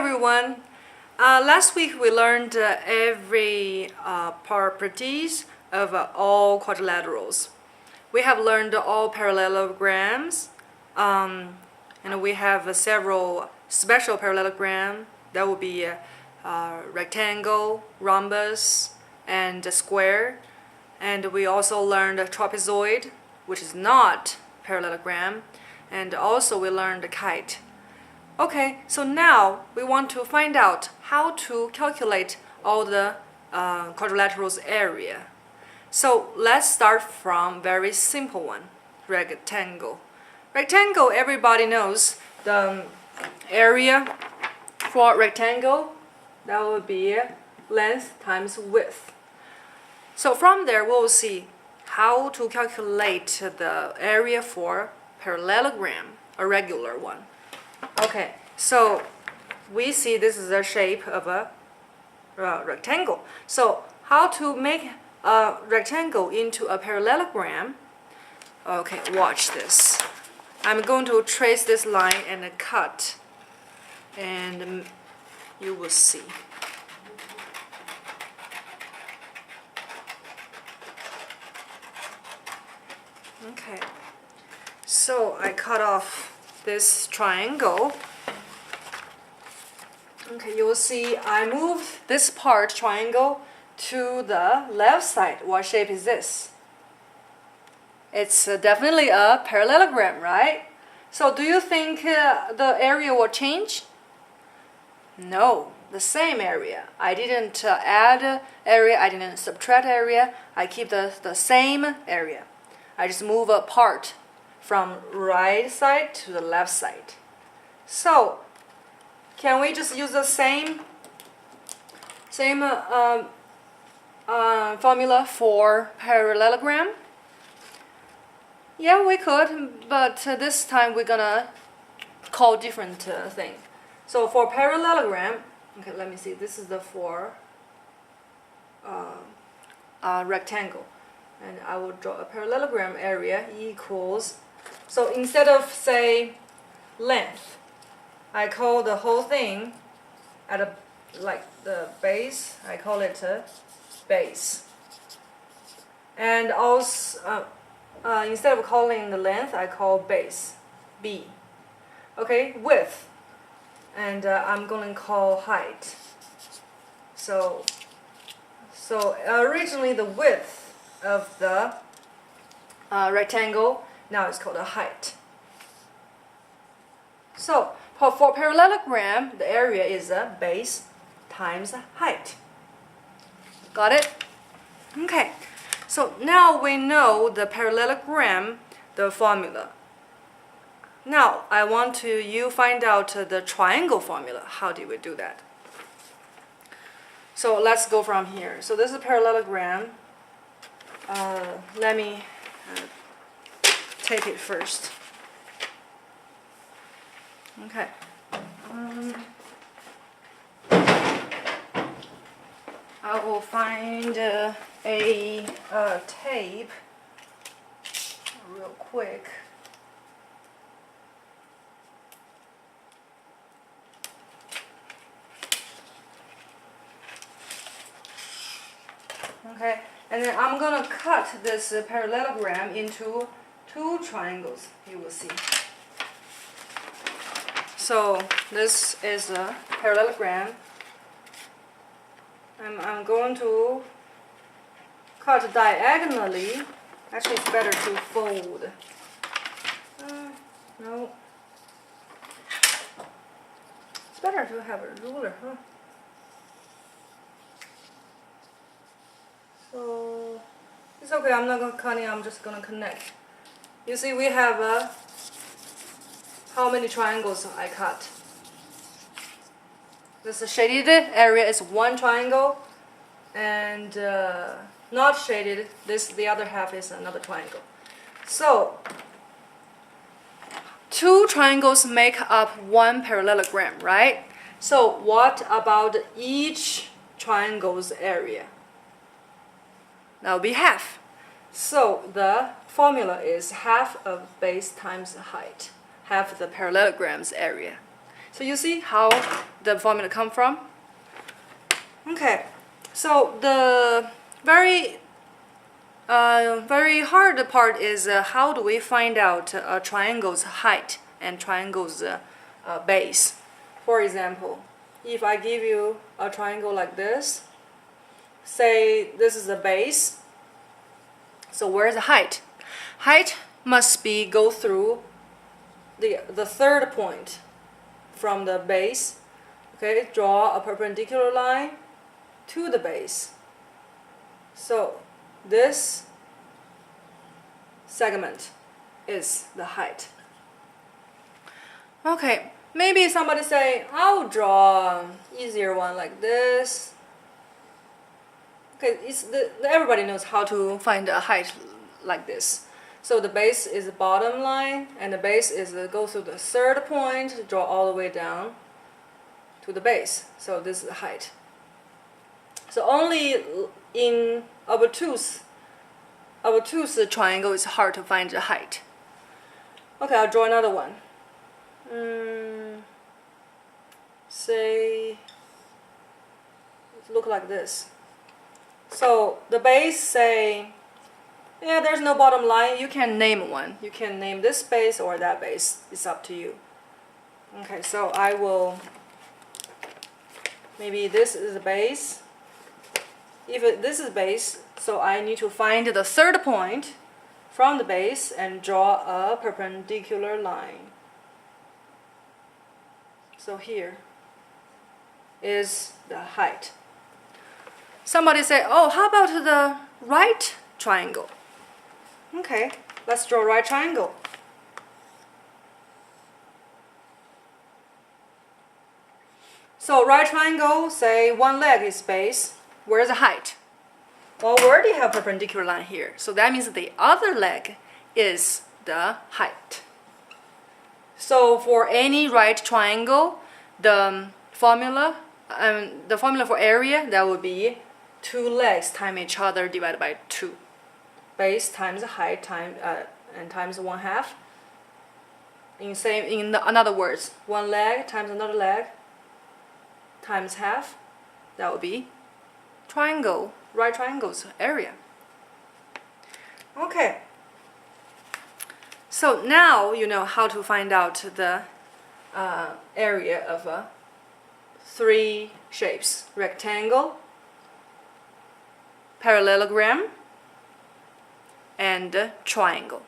everyone. Last week we learned every properties of all quadrilaterals. We have learned all parallelograms, and we have several special parallelogram. That will be rectangle, rhombus, and square. And we also learned trapezoid, which is not parallelogram, and also we learned kite. Okay, so now we want to find out how to calculate all the quadrilaterals area. So let's start from very simple one, rectangle. Rectangle, everybody knows the area for rectangle, that would be length times width. So from there we'll see how to calculate the area for parallelogram, a regular one. Okay, so we see this is the shape of a rectangle. So how to make a rectangle into a parallelogram? Okay, watch this. I'm going to trace this line and cut, and you will see. Okay, so I cut off this triangle. Okay, you will see I moved this part triangle to the left side. What shape is this? It's definitely a parallelogram, right? So do you think the area will change? No, the same area. I didn't add area, I didn't subtract area. I keep the same area. I just move a part from right side to the left side. So can we just use the same formula for parallelogram? Yeah, we could, but this time we're gonna call different thing. So for parallelogram, okay, let me see. This is the for rectangle, and I will draw a parallelogram area equals. So instead of say length, I call the whole thing at like the base. I call it a base. And also instead of calling the length, I call base B. Okay, width, and I'm going to call height. So originally the width of the rectangle, now it's called a height. So for parallelogram, the area is a base times height. Got it? Okay. So now we know the parallelogram, the formula. Now I want you find out the triangle formula. How do we do that? So let's go from here. So this is parallelogram. Let me tape it first. Okay. I will find a tape real quick. Okay, and then I'm gonna cut this parallelogram into two triangles. You will see. So this is a parallelogram. I'm going to cut diagonally. Actually, it's better to fold. No. It's better to have a ruler, huh? So it's okay. I'm not going to cut it. I'm just going to connect. You see, we have how many triangles I cut? This shaded area is one triangle, and not shaded, the other half is another triangle. So two triangles make up one parallelogram, right? So what about each triangle's area? That will be half. So the formula is half of base times height, half the parallelogram's area. So you see how the formula come from? Okay, so the very hard part is how do we find out a triangle's height and triangle's base. For example, if I give you a triangle like this, say this is the base, so where's the height? Height must be go through the third point from the base. Okay, draw a perpendicular line to the base. So this segment is the height. Okay, maybe somebody say, I'll draw an easier one like this. Okay, everybody knows how to find a height like this. So the base is the bottom line, and the base is go through the third point, draw all the way down to the base. So this is the height. So only in obtuse triangle is hard to find the height. Okay, I'll draw another one. Say, look like this. So the base say, yeah, there's no bottom line. You can name one. You can name this base or that base. It's up to you. Okay, so I will, maybe this is the base. If this is base, so I need to find the third point from the base and draw a perpendicular line. So here is the height. Somebody say, oh, how about the right triangle? Okay, let's draw a right triangle. So right triangle, say one leg is base. Where's the height? Well, we already have perpendicular line here. So that means the other leg is the height. So for any right triangle, the formula for area, that would be two legs times each other divided by 2. Base times height and times 1/2. In other words, one leg times another leg times half. That would be triangle, right triangle's area. Okay. So now you know how to find out the area of 3 shapes: rectangle, parallelogram, and triangle.